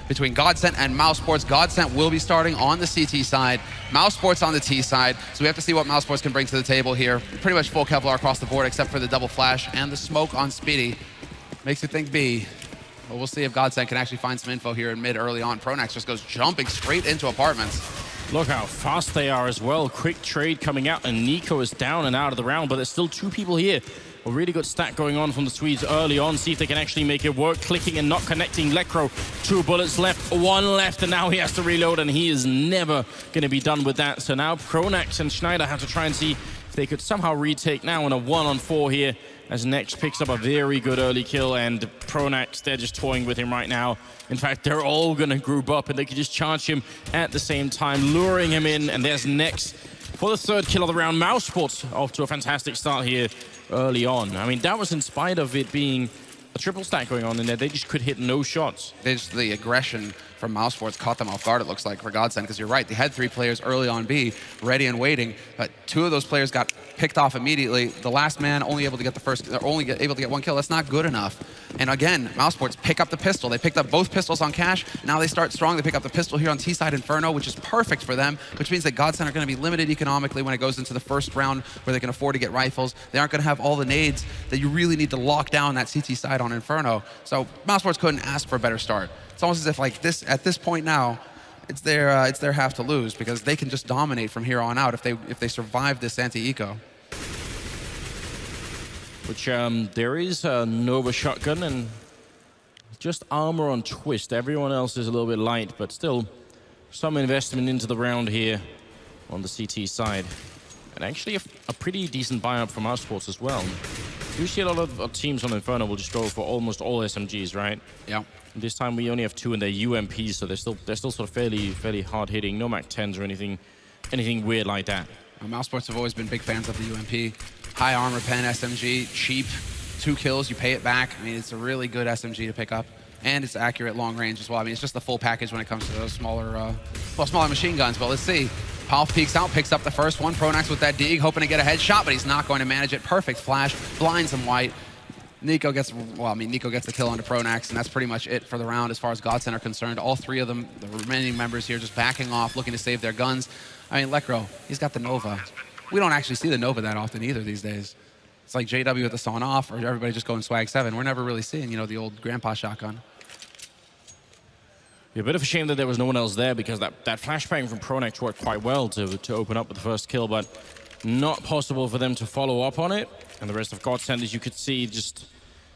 between Godsent and mousesports. Godsent will be starting on the CT side, mousesports on the T side, so we have to see what mousesports can bring to the table here. Pretty much full Kevlar across the board except for the double flash and the smoke on Speedy. Makes you think B. But we'll see if Godsent can actually find some info here in mid early on. Pronax just goes jumping straight into apartments. Look how fast they are as well. Quick trade coming out, and Nico is down and out of the round, but there's still two people here. A really good stack going on from the Swedes early on. See if they can actually make it work. Clicking and not connecting. Lekro, 2 bullets left, 1 left, and now he has to reload, and he is never going to be done with that. So now Pronax and Schneider have to try and see if they could somehow retake now in a 1-on-4 here, as Nex picks up a very good early kill, and Pronax, they're just toying with him right now. In fact, they're all going to group up, and they can just charge him at the same time, luring him in, and there's Nex for the 3rd kill of the round. mousesports off to a fantastic start here early on. I mean, that was in spite of it being a triple stack going on in there. They just could hit no shots. The aggression from mousesports caught them off guard, it looks like, for Godsent, because you're right, they had 3 players early on B, ready and waiting, but 2 of those players got picked off immediately. The last man only able to get the first, only able to get 1 kill. That's not good enough. And again, mousesports pick up the pistol. They picked up both pistols on Cash. Now they start strong. They pick up the pistol here on T-side Inferno, which is perfect for them, which means that Godsent are going to be limited economically when it goes into the first round where they can afford to get rifles. They aren't going to have all the nades that you really need to lock down that CT side on Inferno. So mousesports couldn't ask for a better start. It's almost as if, like, this at this point now, it's their half to lose, because they can just dominate from here on out if they survive this anti-eco. Which there is a Nova shotgun and just armor on Twist. Everyone else is a little bit light, but still some investment into the round here on the CT side. And actually a pretty decent buy-up from mousesports as well. Usually a lot of teams on Inferno will just go for almost all SMGs, right? Yeah. This time we only have 2 in their UMPs, so they're still sort of fairly hard hitting. No Mac 10s or anything weird like that. mousesports have always been big fans of the UMP. High armor pen SMG, cheap, 2 kills, you pay it back. I mean, it's a really good SMG to pick up, and it's accurate long range as well. I mean, it's just the full package when it comes to those smaller machine guns. But let's see. Palf peeks out, picks up the first one. Pronax with that dig, hoping to get a headshot, but he's not going to manage it. Perfect flash, blinds him white. Nico gets, Nico gets the kill onto Pronax, and that's pretty much it for the round as far as Godsent are concerned. All 3 of them, the remaining members here, just backing off, looking to save their guns. I mean, Lekro, he's got the Nova. We don't actually see the Nova that often either these days. It's like JW with the sawn off, or everybody just going swag 7. We're never really seeing, you know, the old grandpa shotgun. Yeah, a bit of a shame that there was no one else there, because that flashbang from Pronax worked quite well to open up with the first kill, but not possible for them to follow up on it. And the rest of Godsent, as you could see, just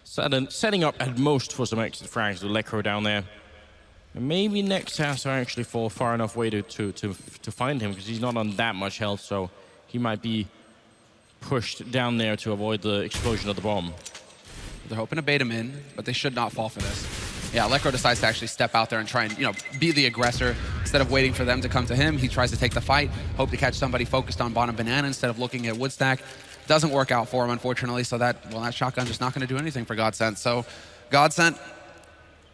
setting up at most for some exit frags with Lekro down there. And maybe Nex has to actually fall far enough away to find him, because he's not on that much health, so he might be pushed down there to avoid the explosion of the bomb. They're hoping to bait him in, but they should not fall for this. Yeah, Lekro decides to actually step out there and try and, you know, be the aggressor. Instead of waiting for them to come to him, he tries to take the fight, hope to catch somebody focused on bottom banana instead of looking at Woodstack. Doesn't work out for him, unfortunately, so that shotgun's just not going to do anything for Godsent. So Godsent,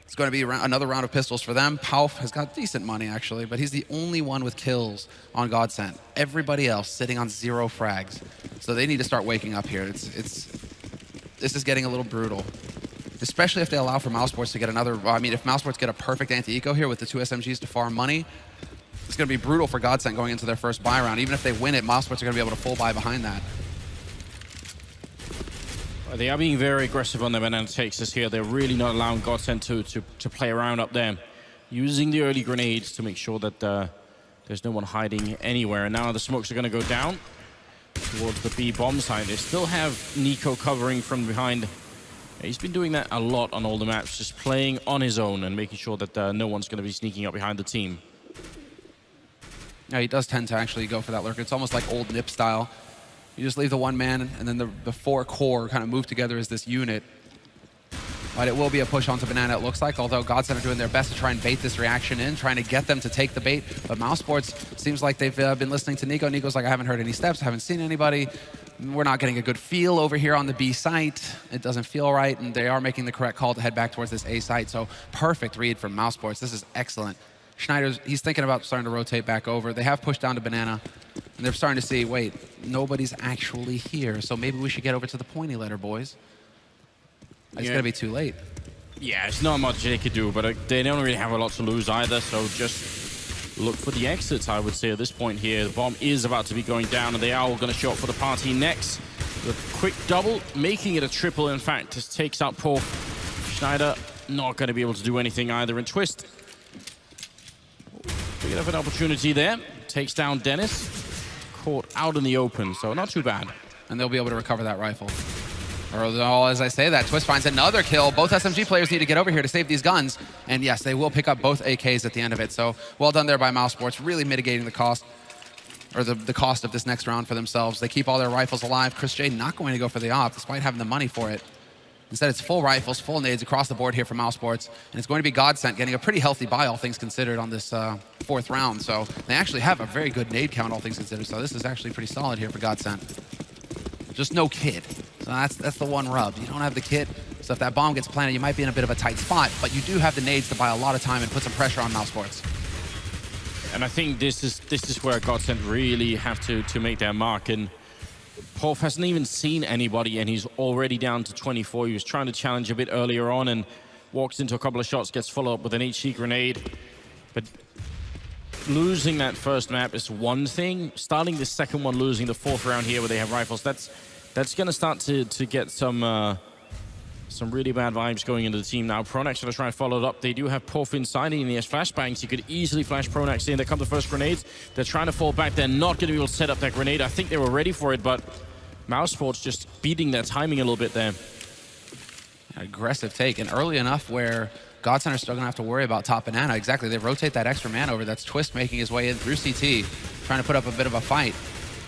it's going to be another round of pistols for them. Palf has got decent money, actually, but he's the only one with kills on Godsent. Everybody else sitting on 0 frags. So they need to start waking up here. This is getting a little brutal, especially if they allow for mousesports to get another. I mean, if mousesports get a perfect anti-eco here with the 2 SMGs to farm money, it's going to be brutal for Godsent going into their first buy round. Even if they win it, mousesports are going to be able to full buy behind that. They are being very aggressive on their banana takes this here. They're really not allowing Godsent to play around up there, using the early grenades to make sure that there's no one hiding anywhere. And now the smokes are going to go down towards the B bomb side. They still have Nico covering from behind. He's been doing that a lot on all the maps, just playing on his own and making sure that no one's going to be sneaking up behind the team. Yeah, he does tend to actually go for that lurker. It's almost like old Nip style. You just leave the 1 man, and then the 4 core kind of move together as this unit. But it will be a push onto banana, it looks like, although Godsent are doing their best to try and bait this reaction in, trying to get them to take the bait. But mousesports seems like they've been listening to Nico. Nico's like, I haven't heard any steps, I haven't seen anybody. We're not getting a good feel over here on the B site. It doesn't feel right, and they are making the correct call to head back towards this A site. So perfect read from mousesports. This is excellent. Schneider's, he's thinking about starting to rotate back over. They have pushed down to banana, and they're starting to see, wait, nobody's actually here, so maybe we should get over to the pointy letter, boys. It's going to be too late. Yeah, it's not much they could do, but they don't really have a lot to lose either, so just look for the exits, I would say, at this point here. The bomb is about to be going down, and they are all going to show up for the party next. The quick double, making it a triple, in fact. Just takes out Porf. Schneider not going to be able to do anything either in Twist. Big enough an opportunity there. Takes down Dennis. Caught out in the open, so not too bad. And they'll be able to recover that rifle. Or as I say that, Twist finds another kill. Both SMG players need to get over here to save these guns. And yes, they will pick up both AKs at the end of it. So well done there by mousesports, really mitigating the cost, or the cost of this next round for themselves. They keep all their rifles alive. Chris J not going to go for the op, despite having the money for it. Instead, it's full rifles, full nades across the board here for mousesports. And it's going to be Godsent getting a pretty healthy buy, all things considered, on this fourth round. So they actually have a very good nade count, all things considered. So this is actually pretty solid here for Godsent. Just no kit. So that's the one rub. You don't have the kit, so if that bomb gets planted, you might be in a bit of a tight spot, but you do have the nades to buy a lot of time and put some pressure on mousesports. And I think this is where Godsent really have to make their mark. And Porf hasn't even seen anybody, and he's already down to 24. He was trying to challenge a bit earlier on and walks into a couple of shots, gets followed up with an HC grenade. But losing that first map is one thing. Starting the second one, losing the fourth round here where they have rifles, that's going to start to get some really bad vibes going into the team now. Pronax going to try and follow it up. They do have Porf inside, and he has flashbangs. You could easily flash Pronax in. There come the first grenades. They're trying to fall back. They're not going to be able to set up that grenade. I think they were ready for it, but mousesports just beating their timing a little bit there. Aggressive take, and early enough where Godsent are still going to have to worry about top banana. Exactly, they rotate that extra man over. That's Twist making his way in through CT, trying to put up a bit of a fight.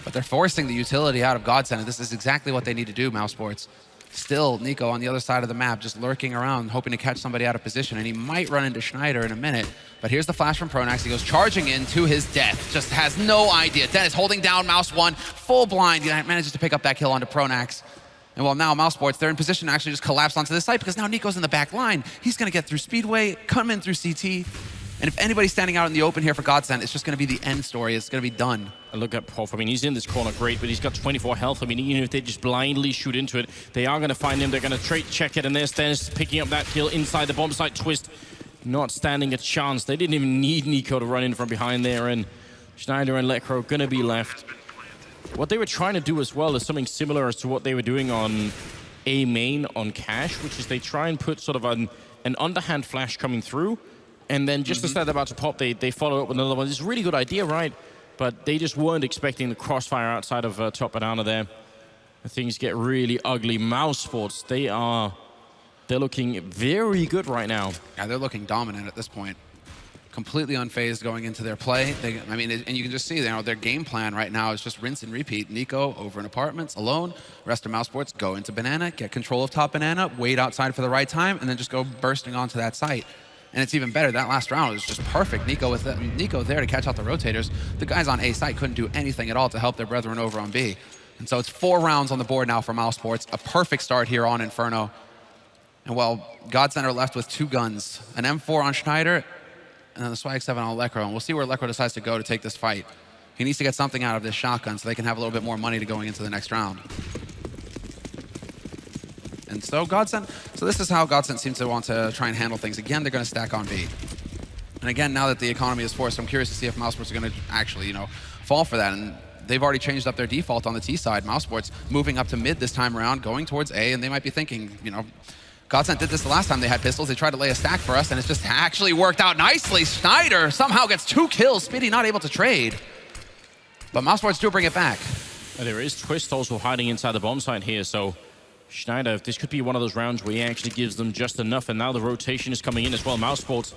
But they're forcing the utility out of Godsent, and this is exactly what they need to do, mousesports. Still, Nico on the other side of the map, just lurking around, hoping to catch somebody out of position, and he might run into Schneider in a minute. But here's the flash from Pronax. He goes charging in to his death. Just has no idea. Dennis holding down Mouse 1, full blind. He manages to pick up that kill onto Pronax. And well, now mousesports, they're in position to actually just collapse onto the site because now Nico's in the back line. He's going to get through Speedway, come in through CT. And if anybody's standing out in the open here for Godsent, it's just going to be the end story. It's going to be done. And look at Porf. I mean, he's in this corner great, but he's got 24 health. I mean, even if they just blindly shoot into it, they are going to find him. They're going to trade check it, and there's Dennis picking up that kill inside the bomb site. Twist not standing a chance. They didn't even need Nico to run in from behind there, and Schneider and Lekro going to be left. What they were trying to do as well is something similar as to what they were doing on A main on Cash, which is they try and put sort of an underhand flash coming through, and then just as they're about to pop, they follow up with another one. It's a really good idea, right? But they just weren't expecting the crossfire outside of top banana there. Things get really ugly. Mousesports, they're looking very good right now. Yeah, they're looking dominant at this point. Completely unfazed going into their play. I mean, and you can just see, their game plan right now is just rinse and repeat. Nico over in apartments, alone. Rest of mousesports, go into banana, get control of top banana, wait outside for the right time, and then just go bursting onto that site. And it's even better. That last round was just perfect. Nico there to catch out the rotators. The guys on A site couldn't do anything at all to help their brethren over on B. And so it's 4 rounds on the board now for mousesports. A perfect start here on Inferno. And well, Godsent are left with 2 guns. An M4 on Schneider, and then the Swag 7 on Lekro. And we'll see where Lekro decides to go to take this fight. He needs to get something out of this shotgun so they can have a little bit more money to going into the next round. And so this is how Godsent seems to want to try and handle things. Again, they're going to stack on B. And again, now that the economy is forced, I'm curious to see if mousesports are going to actually, fall for that. And they've already changed up their default on the T side. Mousesports moving up to mid this time around, going towards A, and they might be thinking, Godsent did this the last time they had pistols. They tried to lay a stack for us, and it's just actually worked out nicely. Schneider somehow gets 2 kills. Speedy not able to trade. But mousesports do bring it back. And there is Twist also hiding inside the bomb site here, so Schneider, this could be one of those rounds where he actually gives them just enough, and now the rotation is coming in as well. Mousesports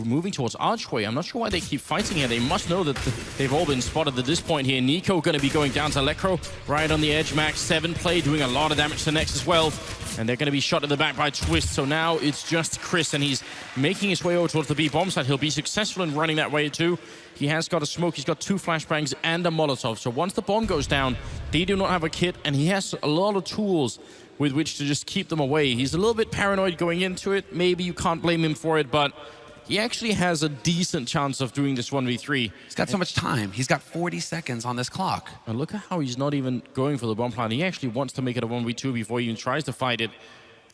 moving towards Archway. I'm not sure why they keep fighting here. They must know that they've all been spotted at this point here. Nico going to be going down to Lekro right on the edge. Max 7 play, doing a lot of damage to Nex as well. And they're going to be shot in the back by Twist. So now it's just Chris, and he's making his way over towards the B bomb site. He'll be successful in running that way too. He has got a smoke. He's got 2 flashbangs and a Molotov. So once the bomb goes down, they do not have a kit, and he has a lot of tools with which to just keep them away. He's a little bit paranoid going into it. Maybe you can't blame him for it, but he actually has a decent chance of doing this 1v3. He's got so much time. He's got 40 seconds on this clock. And look at how he's not even going for the bomb plan. He actually wants to make it a 1v2 before he even tries to fight it.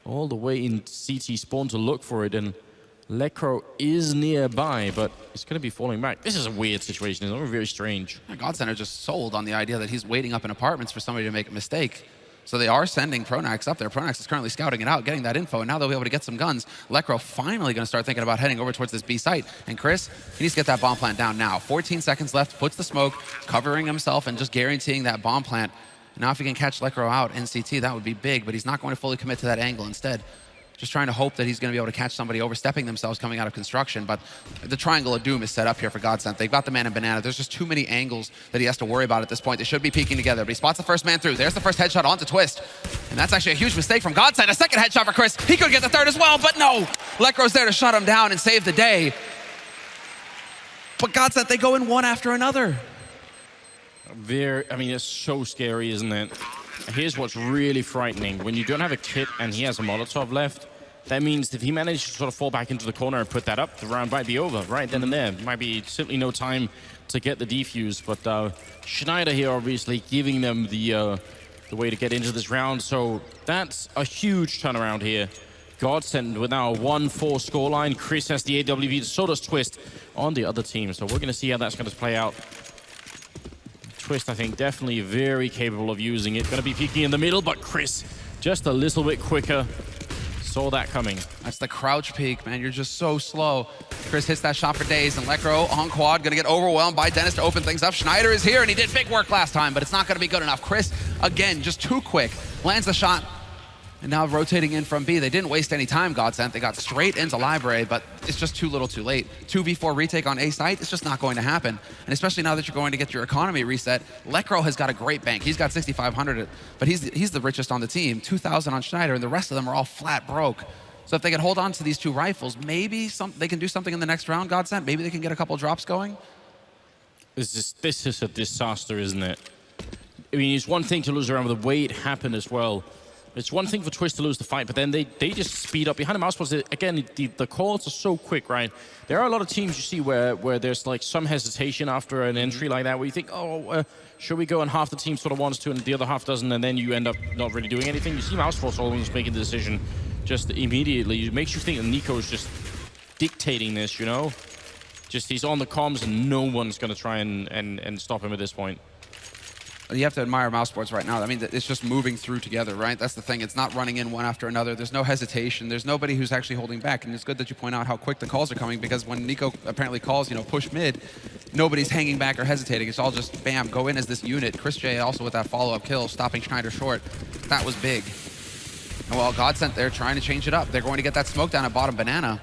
all the way in CT spawn to look for it, and Lekro is nearby, but it's going to be falling back. This is a weird situation. It's very strange. Godsent are just sold on the idea that he's waiting up in apartments for somebody to make a mistake. So they are sending Pronax up there. Pronax is currently scouting it out, getting that info, and now they'll be able to get some guns. Lekro finally going to start thinking about heading over towards this B site. And Chris, he needs to get that bomb plant down now. 14 seconds left, puts the smoke, covering himself and just guaranteeing that bomb plant. Now if he can catch Lekro out in CT, that would be big, but he's not going to fully commit to that angle. Instead, just trying to hope that he's going to be able to catch somebody overstepping themselves coming out of construction. But the triangle of doom is set up here for Godsent. They've got the man in banana. There's just too many angles that he has to worry about at this point. They should be peeking together, but he spots the first man through. There's the first headshot onto Twist. And that's actually a huge mistake from Godsent. A second headshot for Chris. He could get the third as well, but no. Lekro's there to shut him down and save the day. But Godsent, they go in one after another. I mean, it's so scary, isn't it? Here's what's really frightening. When you don't have a kit and he has a Molotov left, that means if he manages to sort of fall back into the corner and put that up, the round might be over right then and there. Might be simply no time to get the defuse. But Schneider here obviously giving them the way to get into this round. So that's a huge turnaround here. Godsent with now a 1-4 scoreline. Chris has the AWP, so does Twist on the other team. So we're going to see how that's going to play out. Twist, I think, definitely very capable of using it. Going to be peeking in the middle, but Chris just a little bit quicker. Saw that coming. That's the crouch peek, man. You're just so slow. Chris hits that shot for days, and Lekro on quad, going to get overwhelmed by Dennis to open things up. Schneider is here, and he did big work last time, but it's not going to be good enough. Chris, again, just too quick. Lands the shot, and now rotating in from B. They didn't waste any time, Godsent. They got straight into library, but it's just too little too late. 2v4 retake on A site, it's just not going to happen. And especially now that you're going to get your economy reset, Lekro has got a great bank. He's got 6,500, but he's the richest on the team. 2,000 on Schneider, and the rest of them are all flat broke. So if they can hold on to these two rifles, maybe they can do something in the next round, Godsent. Maybe they can get a couple drops going. This is a disaster, isn't it? I mean, it's one thing to lose around, but the way it happened as well. It's one thing for Twist to lose the fight, but then they just speed up. Behind the mousesports, again, the calls are so quick, right? There are a lot of teams you see where there's like some hesitation after an entry like that, where you think, oh, should we go? And half the team sort of wants to, and the other half doesn't, and then you end up not really doing anything. You see mousesports always making the decision just immediately. It makes you think that Nico's just dictating this, you know? Just he's on the comms, and no one's going to try and stop him at this point. You have to admire mousesports right now. I mean, it's just moving through together, right? That's the thing. It's not running in one after another. There's no hesitation. There's nobody who's actually holding back. And it's good that you point out how quick the calls are coming, because when Nico apparently calls, push mid, nobody's hanging back or hesitating. It's all just, bam, go in as this unit. Chris J also with that follow-up kill, stopping Schneider short. That was big. And well, Godsent, they're trying to change it up. They're going to get that smoke down at bottom banana.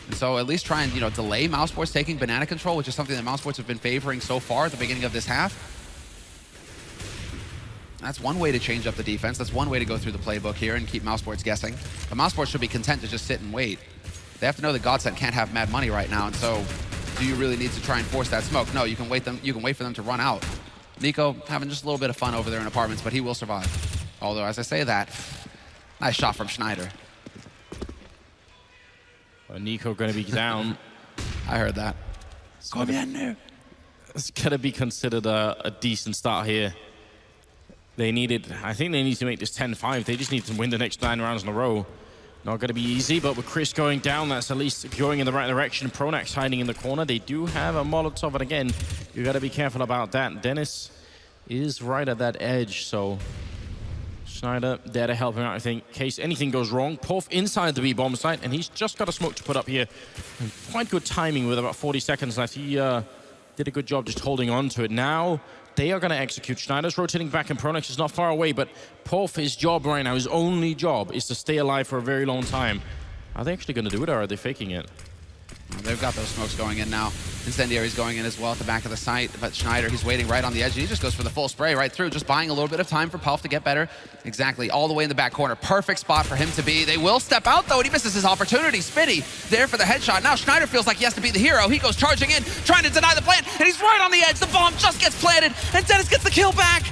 And so at least try and, delay mousesports taking banana control, which is something that mousesports have been favoring so far at the beginning of this half. That's one way to change up the defense. That's one way to go through the playbook here and keep mousesports guessing. But mousesports should be content to just sit and wait. They have to know that Godsent can't have mad money right now, and so do you really need to try and force that smoke? No, you can wait for them to run out. Nico having just a little bit of fun over there in apartments, but he will survive. Although, as I say that, nice shot from Schneider. Well, Nico going to be down. I heard that. It's going to be considered a decent start here. I think they need to make this 10-5. They just need to win the next 9 rounds in a row. Not going to be easy, but with Chris going down, that's at least going in the right direction. Pronax hiding in the corner. They do have a Molotov, and again, you got to be careful about that. Dennis is right at that edge, so Schneider there to help him out, I think, in case anything goes wrong. Porf inside the B-bomb site, and he's just got a smoke to put up here. And quite good timing with about 40 seconds left. He did a good job just holding on to it. Now they are going to execute. Schneider's rotating back, and Pronax is not far away, but Porf, his job right now, his only job, is to stay alive for a very long time. Are they actually going to do it, or are they faking it? They've got those smokes going in now. Incendiary's going in as well at the back of the site, but Schneider, he's waiting right on the edge. He just goes for the full spray right through, just buying a little bit of time for Puff to get better. Exactly, all the way in the back corner. Perfect spot for him to be. They will step out, though, and he misses his opportunity. Spitty there for the headshot. Now Schneider feels like he has to be the hero. He goes charging in, trying to deny the plant, and he's right on the edge. The bomb just gets planted, and Dennis gets the kill back.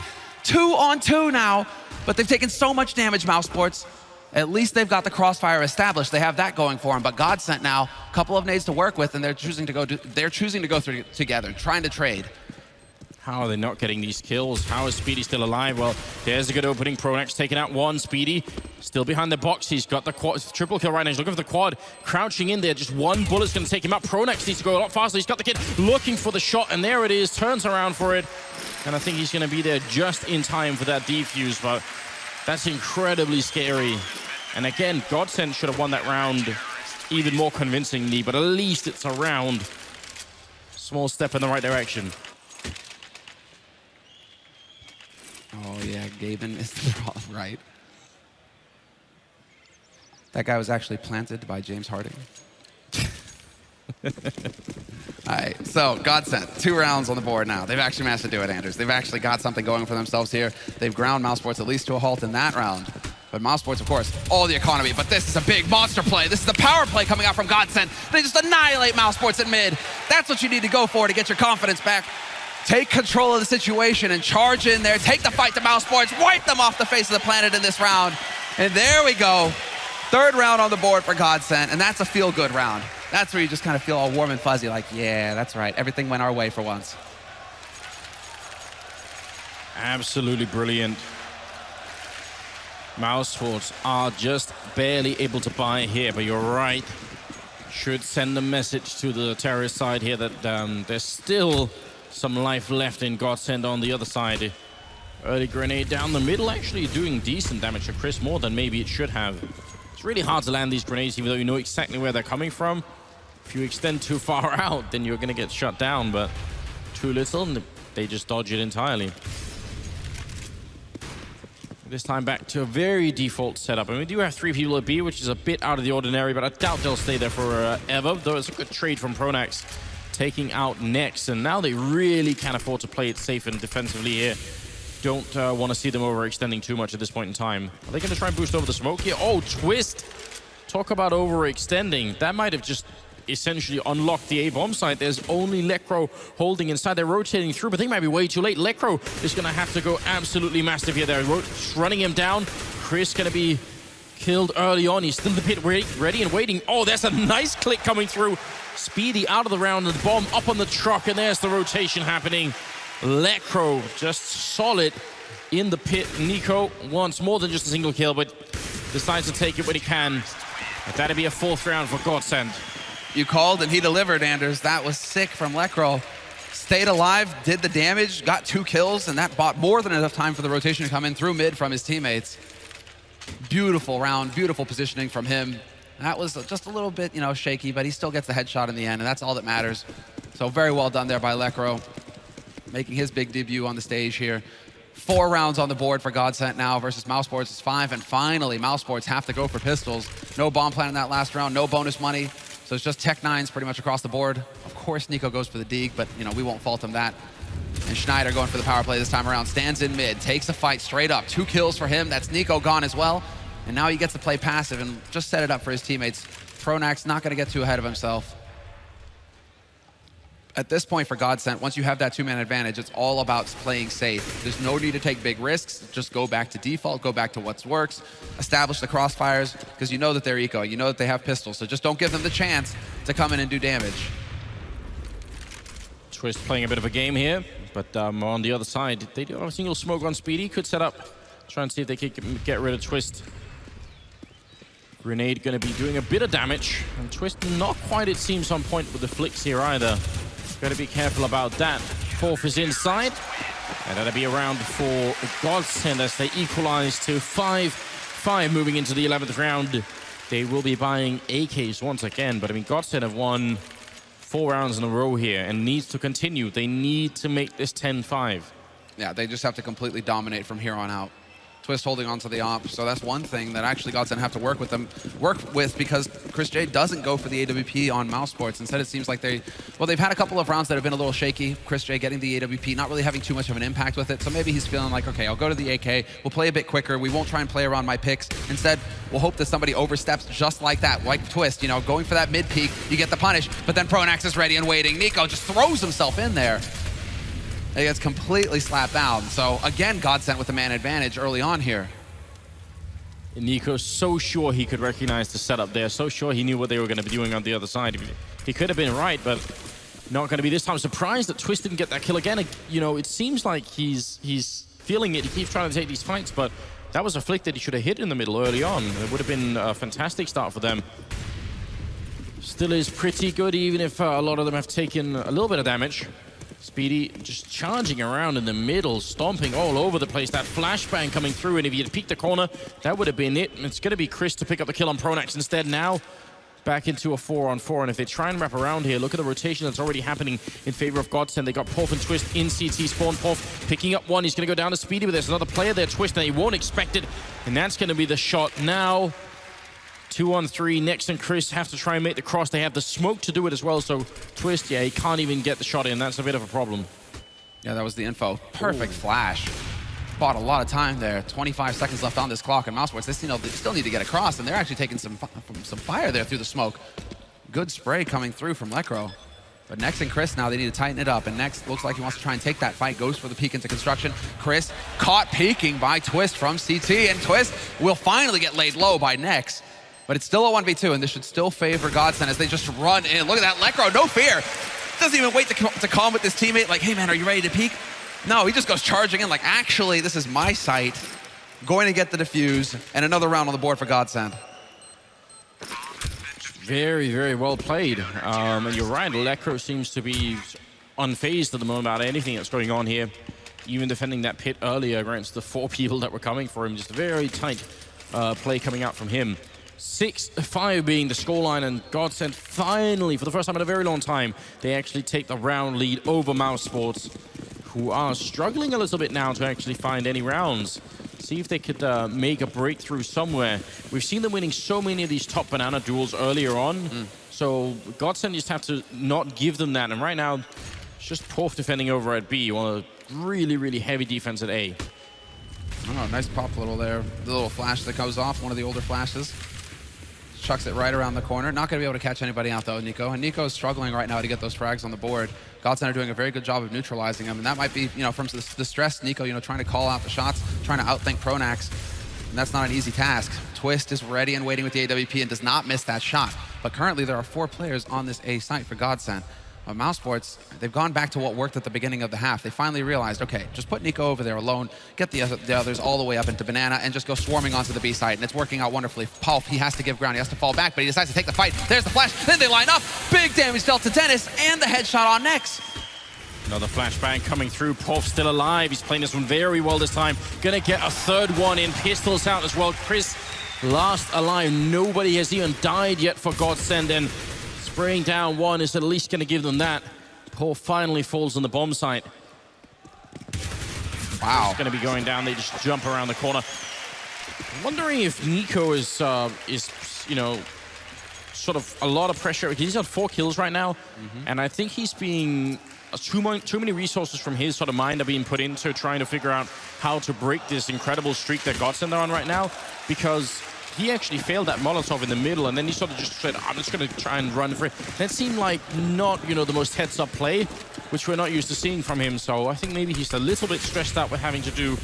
2-on-2 now, but they've taken so much damage, mousesports. At least they've got the crossfire established. They have that going for them. But Godsent now, a couple of nades to work with, and they're choosing to go through together, trying to trade. How are they not getting these kills? How is Speedy still alive? Well, there's a good opening. Pronax taking out one. Speedy still behind the box. He's got the quad, triple kill right now. He's looking for the quad, crouching in there. Just one bullet's going to take him out. Pronax needs to go a lot faster. He's got the kid looking for the shot, and there it is. Turns around for it, and I think he's going to be there just in time for that defuse, but that's incredibly scary. And again, Godsent should have won that round even more convincingly, but at least it's a round. Small step in the right direction. Oh yeah, Gaben is right. That guy was actually planted by James Harding. All right, so Godsent, 2 rounds on the board now. They've actually managed to do it, Anders. They've actually got something going for themselves here. They've ground mousesports at least to a halt in that round. But mousesports, of course, all the economy. But this is a big monster play. This is the power play coming out from Godsent. They just annihilate mousesports at mid. That's what you need to go for to get your confidence back. Take control of the situation and charge in there. Take the fight to mousesports. Wipe them off the face of the planet in this round. And there we go. 3rd round on the board for Godsent, and that's a feel-good round. That's where you just kind of feel all warm and fuzzy, like, yeah, that's right. Everything went our way for once. Absolutely brilliant. mousesports are just barely able to buy here, but you're right. Should send a message to the terrorist side here that there's still some life left in Godsent on the other side. Early grenade down the middle, actually doing decent damage to Chris, more than maybe it should have. It's really hard to land these grenades, even though you know exactly where they're coming from. If you extend too far out, then you're going to get shut down, but too little, and they just dodge it entirely. This time back to a very default setup. And we do have 3 people at B, which is a bit out of the ordinary, but I doubt they'll stay there forever. Though it's a good trade from Pronax, taking out Nex. And now they really can afford to play it safe and defensively here. Don't want to see them overextending too much at this point in time. Are they going to try and boost over the smoke here? Oh, Twist! Talk about overextending. That might have just essentially unlocked the A-bomb site. There's only Lekro holding inside. They're rotating through, but they might be way too late. Lekro is going to have to go absolutely massive here. They're running him down. Chris going to be killed early on. He's still in the pit, ready and waiting. Oh, there's a nice click coming through. Speedy out of the round, and the bomb up on the truck, and there's the rotation happening. Lekro just solid in the pit. Nico wants more than just a single kill, but decides to take it when he can. But that'd be a 4th round for Godsent. You called and he delivered, Anders. That was sick from Lekro. Stayed alive, did the damage, got 2 kills, and that bought more than enough time for the rotation to come in through mid from his teammates. Beautiful round, beautiful positioning from him. That was just a little bit, you know, shaky, but he still gets the headshot in the end, and that's all that matters. So very well done there by Lekro, making his big debut on the stage here. 4 rounds on the board for Godsent now versus mousesports is 5, and finally mousesports have to go for pistols. No bomb plan in that last round, no bonus money. So it's just Tech 9s pretty much across the board. Of course, Nico goes for the Deke, but you know we won't fault him that. And Schneider going for the power play this time around. Stands in mid, takes the fight straight up. 2 kills for him. That's Nico gone as well. And now he gets to play passive and just set it up for his teammates. Pronax not going to get too ahead of himself. At this point for Godsent, once you have that 2-man advantage, it's all about playing safe. There's no need to take big risks. Just go back to default, go back to what works, establish the crossfires, because you know that they're eco, you know that they have pistols, so just don't give them the chance to come in and do damage. Twist playing a bit of a game here, but on the other side, they do have a single smoke on Speedy. Could set up, try and see if they can get rid of Twist. Grenade going to be doing a bit of damage, and Twist not quite, it seems, on point with the flicks here either. Got to be careful about that. 4th is inside, and that'll be a round for Godsent as they equalize to 5-5 moving into the 11th round. They will be buying AKs once again, but I mean, Godsent have won 4 rounds in a row here and needs to continue. They need to make this 10-5. Yeah, they just have to completely dominate from here on out. Twist holding on to the op, so that's one thing that actually Godsent have to work with because Chris J doesn't go for the AWP on mousesports. Instead, it seems like they've had a couple of rounds that have been a little shaky. Chris J getting the AWP, not really having too much of an impact with it, so maybe he's feeling like, okay, I'll go to the AK, we'll play a bit quicker, we won't try and play around my picks. Instead, we'll hope that somebody oversteps just like that, like Twist, you know, going for that mid peak, you get the punish, but then Pronax is ready and waiting. Nico just throws himself in there. He gets completely slapped down. So again, Godsent with the man advantage early on here. Nico's so sure he could recognize the setup there, so sure he knew what they were going to be doing on the other side. He could have been right, but not going to be this time. Surprised that Twist didn't get that kill again. You know, it seems like he's feeling it. He keeps trying to take these fights, but that was a flick that he should have hit in the middle early on. It would have been a fantastic start for them. Still is pretty good, even if a lot of them have taken a little bit of damage. Speedy just charging around in the middle, stomping all over the place. That flashbang coming through, and if he had peeked the corner, that would have been it. And it's going to be Chris to pick up the kill on Pronax instead now. Back into a 4-on-4, and if they try and wrap around here, look at the rotation that's already happening in favor of Godsent. They got Porf and Twist in CT spawn. Porf picking up one. He's going to go down to Speedy, but there's another player there, Twist, and he won't expect it. And that's going to be the shot now. 2-on-3. Next and Chris have to try and make the cross. They have the smoke to do it as well, so Twist, yeah, he can't even get the shot in. That's a bit of a problem. Yeah, that was the info. Perfect flash. Bought a lot of time there. 25 seconds left on this clock, and mousesports, they still need to get across, and they're actually taking some fire there through the smoke. Good spray coming through from Lekro. But Nex and Chris now, they need to tighten it up, and Nex looks like he wants to try and take that fight, goes for the peek into construction. Chris caught peeking by Twist from CT, and Twist will finally get laid low by Nex. But it's still a 1v2, and this should still favor Godsent as they just run in. Look at that, Lekro, no fear. Doesn't even wait to calm with his teammate, like, hey man, are you ready to peek? No, he just goes charging in like, actually, this is my site. Going to get the defuse, and another round on the board for Godsent. Very, very well played. And you're right, Lekro seems to be unfazed at the moment about anything that's going on here. Even defending that pit earlier against the 4 people that were coming for him. Just a very tight play coming out from him. 6-5 being the scoreline, and Godsent finally, for the first time in a very long time, they actually take the round lead over mousesports, who are struggling a little bit now to actually find any rounds. See if they could make a breakthrough somewhere. We've seen them winning so many of these top banana duels earlier on, so Godsent just have to not give them that. And right now, it's just Porf defending over at B, on a really, really heavy defense at A. Oh, nice pop little there. The little flash that goes off, one of the older flashes. Chucks it right around the corner. Not going to be able to catch anybody out though, Nico. And Nico is struggling right now to get those frags on the board. Godsent are doing a very good job of neutralizing him. And that might be, you know, from the stress, Nico, you know, trying to call out the shots, trying to outthink Pronax. And that's not an easy task. Twist is ready and waiting with the AWP and does not miss that shot. But currently there are 4 players on this A site for Godsent. mousesports, they've gone back to what worked at the beginning of the half. They finally realized, okay, just put Nico over there alone, get the others all the way up into Banana, and just go swarming onto the B side, and it's working out wonderfully. Paul, he has to give ground, he has to fall back, but he decides to take the fight. There's the flash, then they line up. Big damage dealt to Dennis, and the headshot on Nex. Another flashbang coming through. Porf still alive. He's playing this one very well this time. Gonna get a third one in. Pistols out as well. Chris last alive. Nobody has even died yet for Godsent, and spraying down one is at least going to give them that. Porf finally falls on the bomb site. Wow. It's going to be going down. They just jump around the corner. I'm wondering if Nico is you know, sort of a lot of pressure. He's got 4 kills right now, and I think he's being too many resources from his sort of mind are being put into trying to figure out how to break this incredible streak that Godsent are on right now, because he actually failed that Molotov in the middle, and then he sort of just said, I'm just going to try and run for it. That seemed like not, you know, the most heads-up play, which we're not used to seeing from him. So I think maybe he's a little bit stressed out with having to do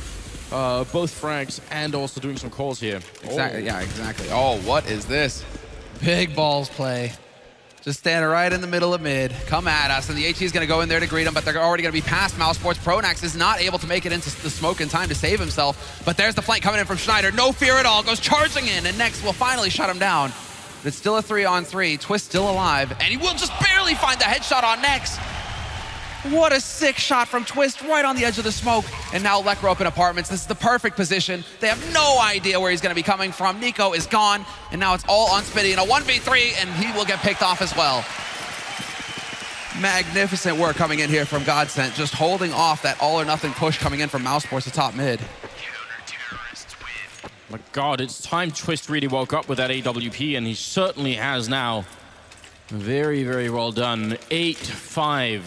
both frags and also doing some calls here. Exactly, yeah, exactly. Oh, what is this? Big balls play. Just standing right in the middle of mid. Come at us, and the HE is going to go in there to greet him, but they're already going to be past mousesports. Pronax is not able to make it into the smoke in time to save himself, but there's the flank coming in from Schneider. No fear at all, goes charging in, and Nex will finally shut him down. But it's still a 3-on-3. Twist still alive, and he will just barely find the headshot on Nex. What a sick shot from Twist right on the edge of the smoke. And now Lekro up in apartments. This is the perfect position. They have no idea where he's going to be coming from. Nico is gone, and now it's all on Spitty in a 1v3, and he will get picked off as well. Magnificent work coming in here from Godsent, just holding off that all-or-nothing push coming in from mousesports to top mid. My God, it's time Twist really woke up with that AWP, and he certainly has now. Very, very well done. 8-5.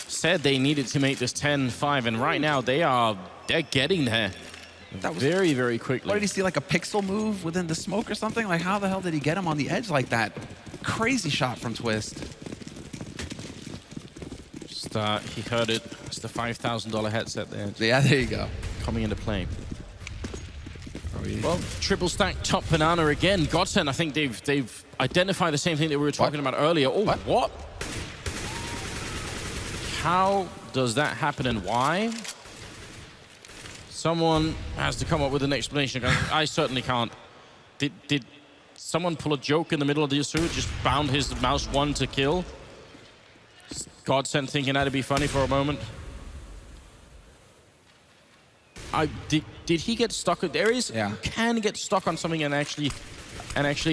Said they needed to make this 10-5, and right now they're getting there. That was very, very quickly. What did he see, like a pixel move within the smoke or something? Like, how the hell did he get him on the edge like that? Crazy shot from Twist. Just, he heard it. It's the $5,000 headset there. Yeah, there you go. Coming into play. Well, triple stack top banana again. Godsent, I think they've identified the same thing that we were talking about earlier. Oh, what? how does that happen and why? Someone has to come up with an explanation. I certainly can't. Did someone pull a joke in the middle of the Yasuo, just bound his mouse 1 to kill? Godsent thinking that'd be funny for a moment. Did he get stuck? There is, yeah. You can get stuck on something and actually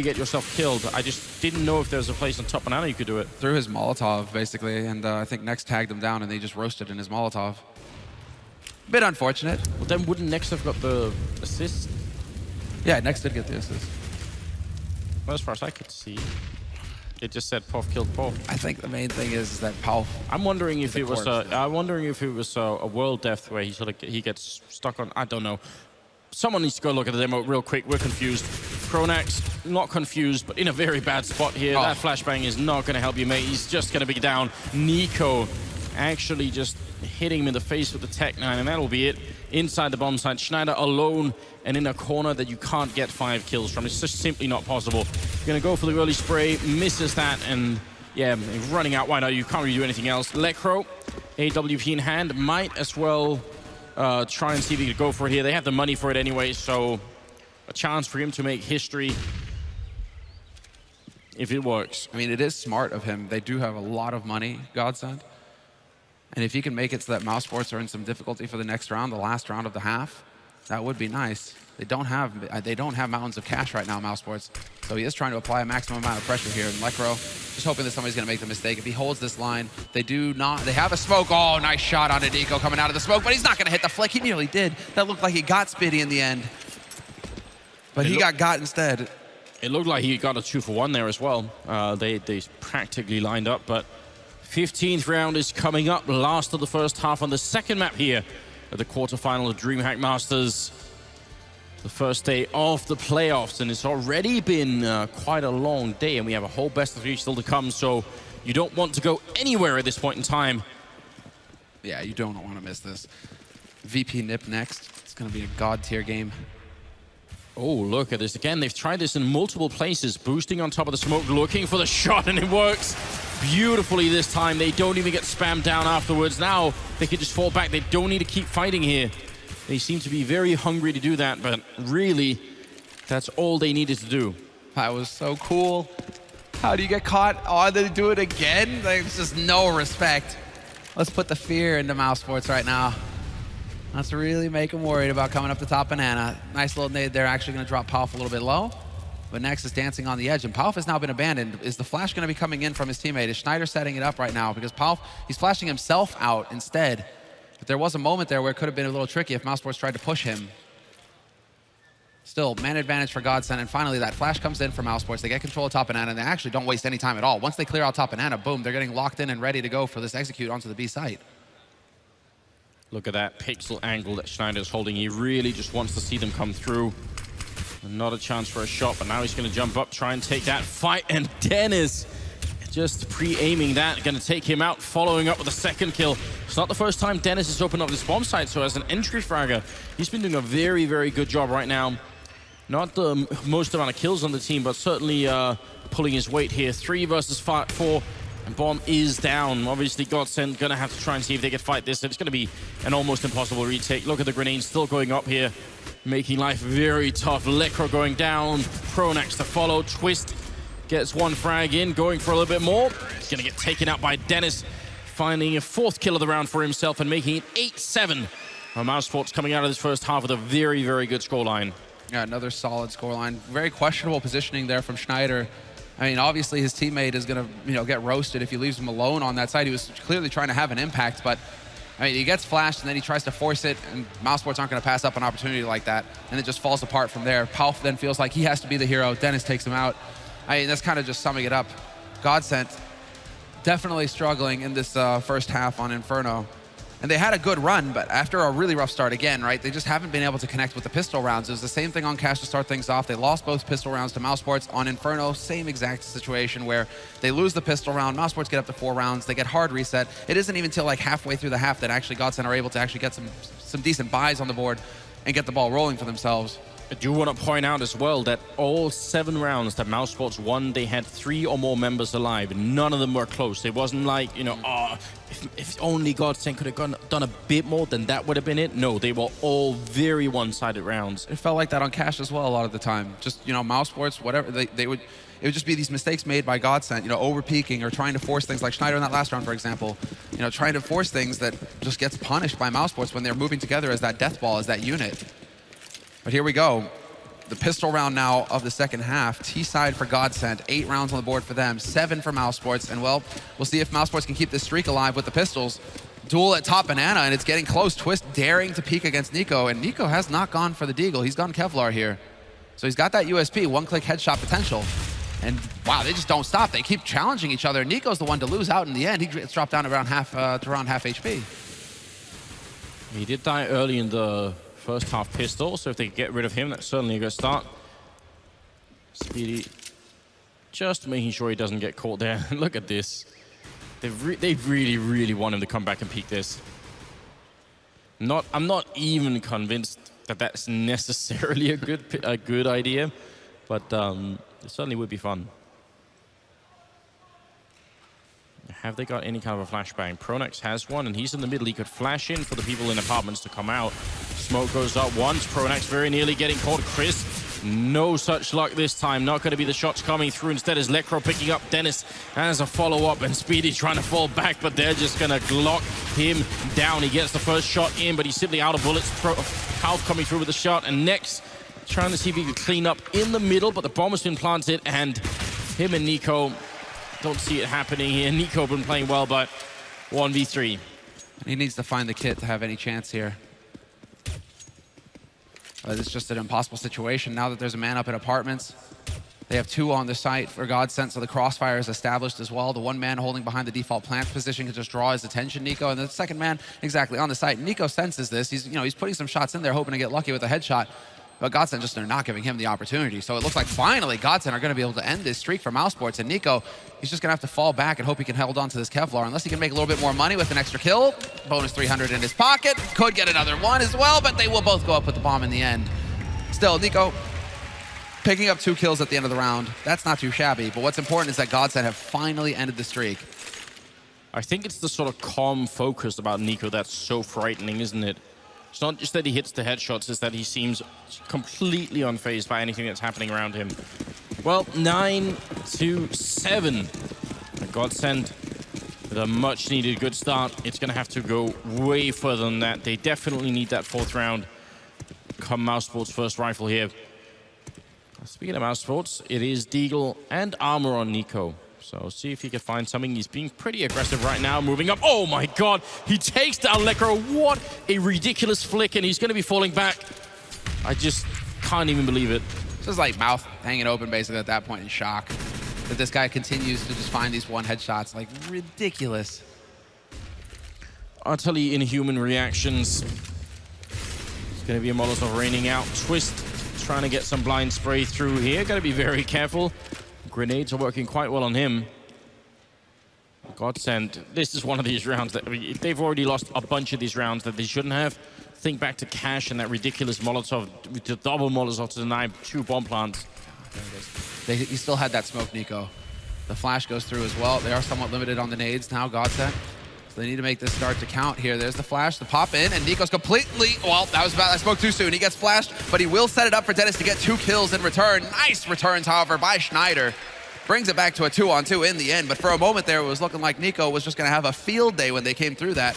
get yourself killed. I just didn't know if there was a place on top banana you could do it. Through his Molotov, basically, and I think Next tagged him down and they just roasted in his Molotov. Bit unfortunate. Well, then wouldn't Next have got the assist? Yeah, Next did get the assist. Well, as far as I could see, it just said Puff killed Puff. I think the main thing is that Puff. I'm wondering if it was a world death where he gets stuck on. I don't know. Someone needs to go look at the demo real quick. We're confused. Kronax, not confused, but in a very bad spot here. Oh. That flashbang is not going to help you, mate. He's just going to be down. Nico actually just hitting him in the face with the Tech 9, and that'll be it. Inside the bomb site, Schneider alone and in a corner that you can't get 5 kills from. It's just simply not possible. Going to go for the early spray, misses that, and yeah, running out. Why not? You can't really do anything else. Lekro, AWP in hand, might as well try and see if he could go for it here. They have the money for it anyway, so a chance for him to make history if it works. I mean, it is smart of him. They do have a lot of money, Godsent. And if he can make it so that mousesports are in some difficulty for the next round, the last round of the half, that would be nice. They don't have mountains of cash right now, mousesports. So he is trying to apply a maximum amount of pressure here. And Lekro just hoping that somebody's going to make the mistake. If he holds this line, they have a smoke. Oh, nice shot on Nico coming out of the smoke, but he's not going to hit the flick. He nearly did. That looked like he got Spitty in the end. But he got instead. It looked like he got a 2-for-1 there as well. They practically lined up, but 15th round is coming up, last of the first half on the second map here at the quarterfinal of Dreamhack Masters. The first day of the playoffs, and it's already been quite a long day, and we have a whole best of 3 still to come, so you don't want to go anywhere at this point in time. Yeah, you don't want to miss this. VP Nip next. It's going to be a god tier game. Oh, look at this again. They've tried this in multiple places, boosting on top of the smoke, looking for the shot, and it works beautifully this time. They don't even get spammed down afterwards. Now they can just fall back. They don't need to keep fighting here. They seem to be very hungry to do that, but really, that's all they needed to do. That was so cool. How do you get caught? Oh, they do it again? There's just no respect. Let's put the fear into mousesports right now. Let's really make them worried about coming up the top banana. Nice little nade there, actually going to drop Palf a little bit low. But Next is dancing on the edge, and Palf has now been abandoned. Is the flash going to be coming in from his teammate? Is Schneider setting it up right now? Because Palf, he's flashing himself out instead. But there was a moment there where it could have been a little tricky if mousesports tried to push him. Still, man advantage for Godsent, and finally that flash comes in for mousesports. They get control of top banana, and they actually don't waste any time at all. Once they clear out top banana, boom, they're getting locked in and ready to go for this execute onto the B site. Look at that pixel angle that Schneider's holding. He really just wants to see them come through. Not a chance for a shot, but now he's going to jump up, try and take that fight, and Dennis just pre-aiming that, going to take him out, following up with a second kill. It's not the first time Dennis has opened up this bomb site, so as an entry fragger, he's been doing a very, very good job right now. Not the most amount of kills on the team, but certainly pulling his weight here. 3 versus 4, and bomb is down. Obviously, Godsent going to have to try and see if they can fight this. It's going to be an almost impossible retake. Look at the grenades still going up here, making life very tough. Lekro going down, Pronax to follow, Twist gets 1 frag in, going for a little bit more. He's going to get taken out by Dennis, finding a 4th kill of the round for himself and making it 8-7. mousesports coming out of this first half with a very, very good scoreline. Yeah, another solid scoreline. Very questionable positioning there from Schneider. I mean, obviously his teammate is going to, get roasted if he leaves him alone on that side. He was clearly trying to have an impact, but I mean, he gets flashed and then he tries to force it, and mousesports aren't going to pass up an opportunity like that, and it just falls apart from there. Palf then feels like he has to be the hero. Dennis takes him out. I mean, that's kind of just summing it up. Godsent definitely struggling in this first half on Inferno. And they had a good run, but after a really rough start again, right, they just haven't been able to connect with the pistol rounds. It was the same thing on Cash to start things off. They lost both pistol rounds to mousesports. On Inferno, same exact situation where they lose the pistol round, mousesports get up to 4 rounds, they get hard reset. It isn't even until like halfway through the half that actually Godsent are able to actually get some decent buys on the board and get the ball rolling for themselves. I do want to point out as well that all 7 rounds that mousesports won, they had 3 or more members alive. None of them were close. It wasn't like, you know, oh, if only Godsent could have done a bit more, then that would have been it. No, they were all very one-sided rounds. It felt like that on Cash as well a lot of the time. Just, you know, mousesports, whatever, it would just be these mistakes made by Godsent, you know, over-peaking or trying to force things like Schneider in that last round, for example. You know, trying to force things that just gets punished by mousesports when they're moving together as that death ball, as that unit. But here we go. The pistol round now of the second half. T-side for Godsent. 8 rounds on the board for them. 7 for mousesports. And, well, we'll see if mousesports can keep this streak alive with the pistols. Duel at top banana, and it's getting close. Twist daring to peek against Nico, and Nico has not gone for the deagle. He's gone Kevlar here. So he's got that USP, one-click headshot potential. And, wow, they just don't stop. They keep challenging each other. Nico's the one to lose out in the end. He gets dropped down around half HP. He did die early in the first half pistol, so if they get rid of him, that's certainly a good start. Speedy just making sure he doesn't get caught there. Look at this. They really, really want him to come back and peek this. I'm not even convinced that that's necessarily a good idea, but it certainly would be fun. Have they got any kind of a flashbang? Pronax has one, and he's in the middle. He could flash in for the people in apartments to come out. Smoke goes up once. Pronax very nearly getting caught. Chris, no such luck this time. Not going to be the shots coming through. Instead is Lecro picking up Dennis as a follow-up, and Speedy trying to fall back, but they're just going to Glock him down. He gets the first shot in, but he's simply out of bullets. Half coming through with the shot, and next trying to see if he can clean up in the middle, but the bomb has been planted, and him and Nico don't see it happening here. Nico been playing well, but 1v3. He needs to find the kit to have any chance here. It's just an impossible situation. Now that there's a man up in apartments, they have 2 on the site for Godsent, so the crossfire is established as well. The one man holding behind the default plant position can just draw his attention, Nico, and the second man exactly on the site. Nico senses this. He's putting some shots in there, hoping to get lucky with a headshot. But Godsent just, they're not giving him the opportunity. So it looks like finally Godsent are going to be able to end this streak for mousesports. And Nico, he's just going to have to fall back and hope he can hold on to this Kevlar. Unless he can make a little bit more money with an extra kill. Bonus 300 in his pocket. Could get another one as well, but they will both go up with the bomb in the end. Still, Nico picking up 2 kills at the end of the round. That's not too shabby. But what's important is that Godsent have finally ended the streak. I think it's the sort of calm focus about Nico that's so frightening, isn't it? It's not just that he hits the headshots, it's that he seems completely unfazed by anything that's happening around him. Well, 9-7. Godsent with a much-needed good start. It's going to have to go way further than that. They definitely need that 4th round. Come mousesports' first rifle here. Speaking of mousesports, it is deagle and armor on Nico. So see if he can find something. He's being pretty aggressive right now, moving up. Oh my God, he takes down Lecro. What a ridiculous flick, and he's going to be falling back. I just can't even believe it. This is like mouth hanging open basically at that point in shock. That this guy continues to just find these one headshots, like ridiculous. Utterly inhuman reactions. It's going to be a Molotov raining out. Twist trying to get some blind spray through here. Got to be very careful. Grenades are working quite well on him. Godsent, this is one of these rounds that, I mean, if they've already lost a bunch of these rounds that they shouldn't have, think back to Cash and that ridiculous Molotov, the double Molotov to deny 2 bomb plants. There it is. He still had that smoke, Nico. The flash goes through as well. They are somewhat limited on the nades now, Godsent. So they need to make this start to count here. There's the flash, the pop in, and Nico's completely, well, that was bad. I spoke too soon. He gets flashed, but he will set it up for Dennis to get 2 kills in return. Nice returns, however, by Schneider. Brings it back to a 2-on-2 in the end, but for a moment there, it was looking like Nico was just going to have a field day when they came through that.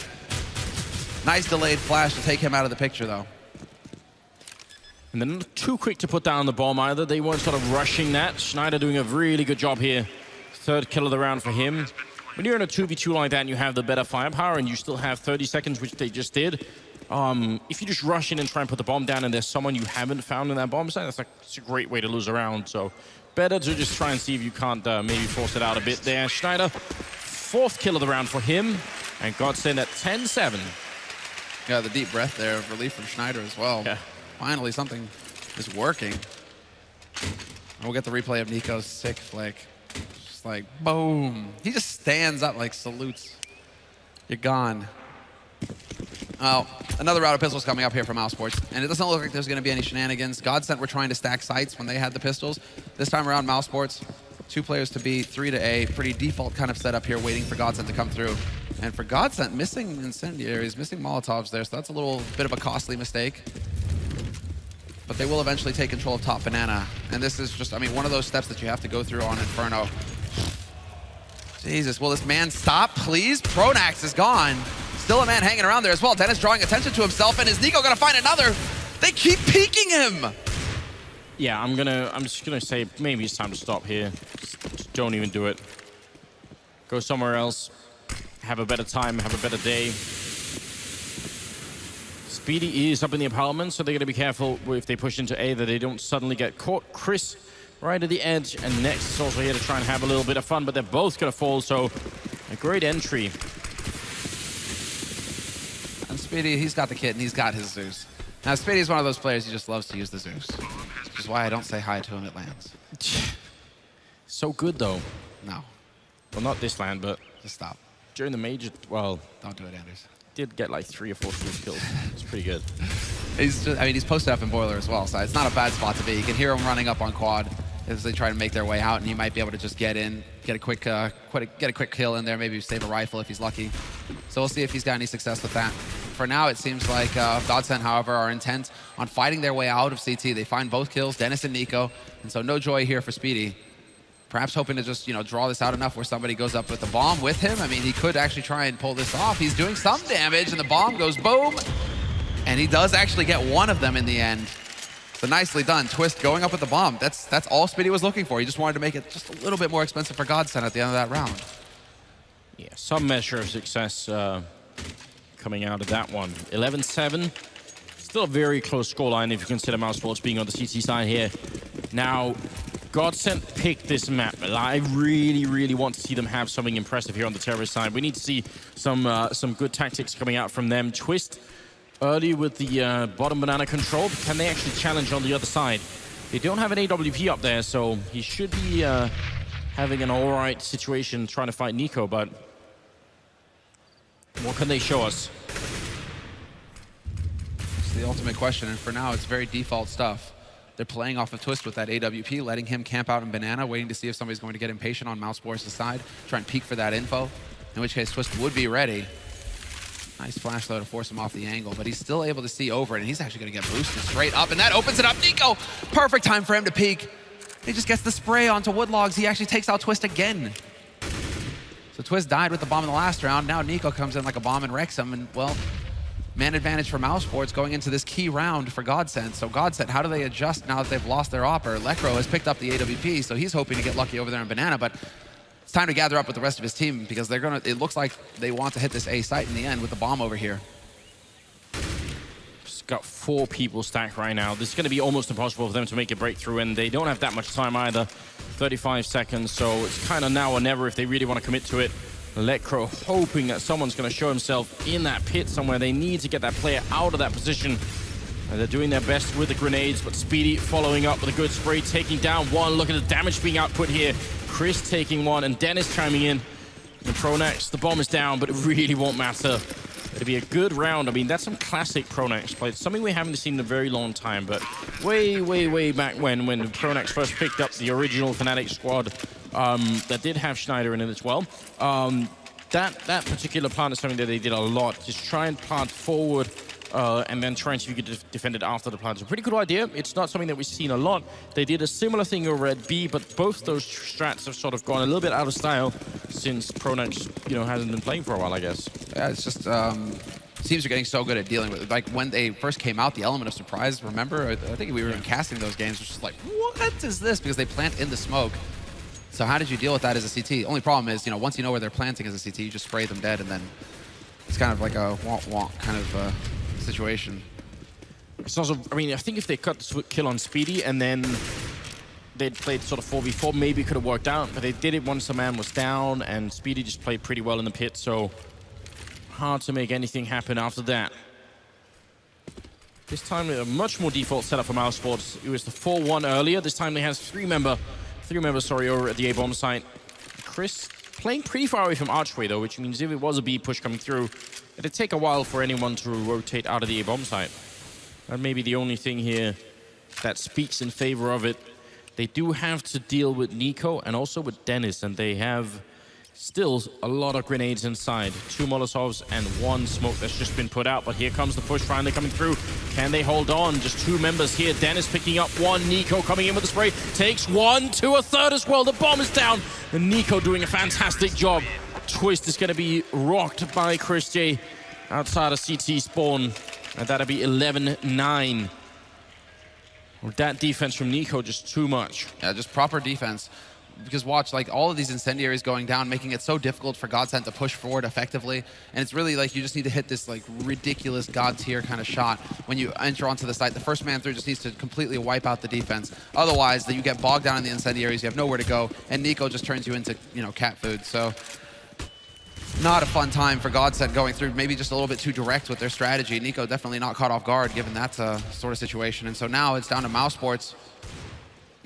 Nice delayed flash to take him out of the picture, though. And then not too quick to put down the bomb either. They weren't sort of rushing that. Schneider doing a really good job here. 3rd kill of the round for him. When you're in a 2v2 like that and you have the better firepower and you still have 30 seconds, which they just did, if you just rush in and try and put the bomb down and there's someone you haven't found in that bomb site, it's a great way to lose a round. So better to just try and see if you can't maybe force it out a bit there. Schneider, 4th kill of the round for him, and Godsent at 10-7. Yeah, the deep breath there of relief from Schneider as well. Yeah. Finally, something is working. We'll get the replay of Nico's sick flick. Just like, boom. He just stands up, like salutes. You're gone. Well, another round of pistols coming up here from mousesports, and it doesn't look like there's going to be any shenanigans. Godsent were trying to stack sights when they had the pistols. This time around, mousesports, 2 players to B, 3 to A. Pretty default kind of setup here, waiting for Godsent to come through. And for Godsent, missing incendiaries, missing Molotovs there, so that's a little bit of a costly mistake. But they will eventually take control of top banana. And this is just, I mean, one of those steps that you have to go through on Inferno. Jesus, will this man stop, please? Pronax is gone. Still a man hanging around there as well. Dennis drawing attention to himself, and is Nico gonna find another? They keep peeking him! Yeah, I'm just gonna say maybe it's time to stop here. Just don't even do it. Go somewhere else. Have a better time, have a better day. Speedy is up in the apartment, so they're gonna be careful if they push into A that they don't suddenly get caught. Chris right at the edge, and Next is also here to try and have a little bit of fun, but they're both gonna fall, so a great entry. And Speedy, he's got the kit and he's got his Zeus. Now, Speedy is one of those players who just loves to use the Zeus, which is why I don't say hi to him at lands. So good, though. No. Well, not this land, but Just stop. during the major, well, Don't do it, Anders. did get like 3 or 4 Zeus kills. It's pretty good. He's posted up in Boiler as well, so it's not a bad spot to be. You can hear him running up on quad as they try to make their way out, and he might be able to just get in, get a quick kill in there, maybe save a rifle if he's lucky. So we'll see if he's got any success with that. For now, it seems like Godsent, however, are intent on fighting their way out of CT. They find both kills, Dennis and Nico, and so no joy here for Speedy. Perhaps hoping to just, draw this out enough where somebody goes up with the bomb with him. I mean, he could actually try and pull this off. He's doing some damage, and the bomb goes boom. And he does actually get one of them in the end. So nicely done. Twist going up with the bomb. That's all Speedy was looking for. He just wanted to make it just a little bit more expensive for Godsent at the end of that round. Yeah, some measure of success coming out of that one. 11-7. Still a very close scoreline if you consider mousesports being on the CT side here. Now, Godsent picked this map. I really, really want to see them have something impressive here on the terrorist side. We need to see some good tactics coming out from them. Twist early with the bottom banana control. Can they actually challenge on the other side? They don't have an AWP up there, so he should be having an all right situation trying to fight Nico, but what can they show us? It's the ultimate question, and for now, it's very default stuff. They're playing off of Twist with that AWP, letting him camp out in banana, waiting to see if somebody's going to get impatient on mousesports' side, try and peek for that info, in which case Twist would be ready. Nice flash, though, to force him off the angle, but he's still able to see over it, and he's actually going to get boosted straight up, and that opens it up. Nico, perfect time for him to peek. He just gets the spray onto Woodlogs. He actually takes out Twist again. So Twist died with the bomb in the last round. Now Nico comes in like a bomb and wrecks him, and, well, man advantage for mousesports going into this key round for Godsent. So Godsent, how do they adjust now that they've lost their opper? Lekro has picked up the AWP, so he's hoping to get lucky over there in banana, but it's time to gather up with the rest of his team because they're gonna, it looks like they want to hit this A site in the end with the bomb over here. Just got 4 people stacked right now. This is going to be almost impossible for them to make a breakthrough, and they don't have that much time either. 35 seconds, so it's kind of now or never if they really want to commit to it. Lekro hoping that someone's going to show himself in that pit somewhere. They need to get that player out of that position. And they're doing their best with the grenades, but Speedy following up with a good spray, taking down one. Look at the damage being output here. Chris taking one, and Dennis chiming in. And Pronax, the bomb is down, but it really won't matter. It'll be a good round. I mean, that's some classic Pronax play. It's something we haven't seen in a very long time, but way, way, way back when Pronax first picked up the original Fnatic squad that did have Schneider in it as well. That particular plant is something that they did a lot. Just try and plant forward and then try and see if you could defend it after the plant. It's a pretty good idea. It's not something that we've seen a lot. They did a similar thing over at B, but both those strats have sort of gone a little bit out of style since Pronax, hasn't been playing for a while, I guess. Yeah, it's just teams are getting so good at dealing with it. Like when they first came out, the element of surprise, remember? I think we were in casting those games, which was like, what is this? Because they plant in the smoke. So how did you deal with that as a CT? Only problem is, once you know where they're planting as a CT, you just spray them dead, and then it's kind of like a wonk kind of situation. It's also, I think if they cut the kill on Speedy and then they'd played sort of 4v4, maybe it could have worked out, but they did it once the man was down, and Speedy just played pretty well in the pit, so hard to make anything happen after that. This time, a much more default setup for mousesports. It was the 4-1 earlier. This time they have three members over at the A-bomb site. Chris playing pretty far away from Archway, though, which means if it was a B push coming through, It'd take a while for anyone to rotate out of the A-bomb site. That may be the only thing here that speaks in favor of it. They do have to deal with Nico and also with Dennis, and they have still a lot of grenades inside. 2 Molotovs and 1 smoke that's just been put out, but here comes the push finally coming through. Can they hold on? Just 2 members here. Dennis picking up 1. Nico coming in with the spray. Takes 1, 2, a third as well. The bomb is down. And Nico doing a fantastic job. Twist is going to be rocked by Chris J outside of CT spawn. And that'll be 11-9. With that defense from Nico, just too much. Yeah, just proper defense. Because watch, like, all of these incendiaries going down, making it so difficult for Godsent to push forward effectively. And it's really like you just need to hit this like ridiculous God tier kind of shot when you enter onto the site. The first man through just needs to completely wipe out the defense. Otherwise, you get bogged down in the incendiaries, you have nowhere to go, and Nico just turns you into, you know, cat food. So not a fun time for Godsent going through, maybe just a little bit too direct with their strategy. Nico definitely not caught off guard given that sort of situation. And so now it's down to mousesports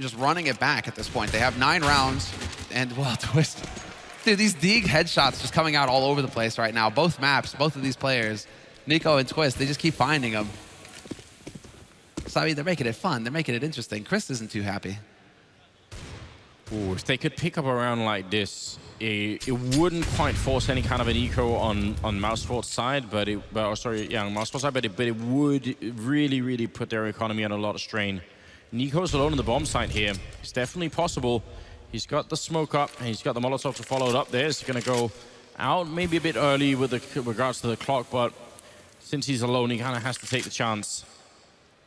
just running it back at this point. They have 9 rounds, and well, Twist. Dude, these Deeg headshots just coming out all over the place right now. Both maps, both of these players, Nico and Twist, they just keep finding them. So I mean, they're making it fun. They're making it interesting. Chris isn't too happy. Ooh, if they could pick up a round like this, it wouldn't quite force any kind of an eco on mousesports side, but on mousesports side, but it would really put their economy on a lot of strain. Nico's alone in the bomb site here. It's definitely possible. He's got the smoke up, and he's got the Molotov to follow it up there. He's going to go out maybe a bit early with regards to the clock, but since he's alone, he kind of has to take the chance.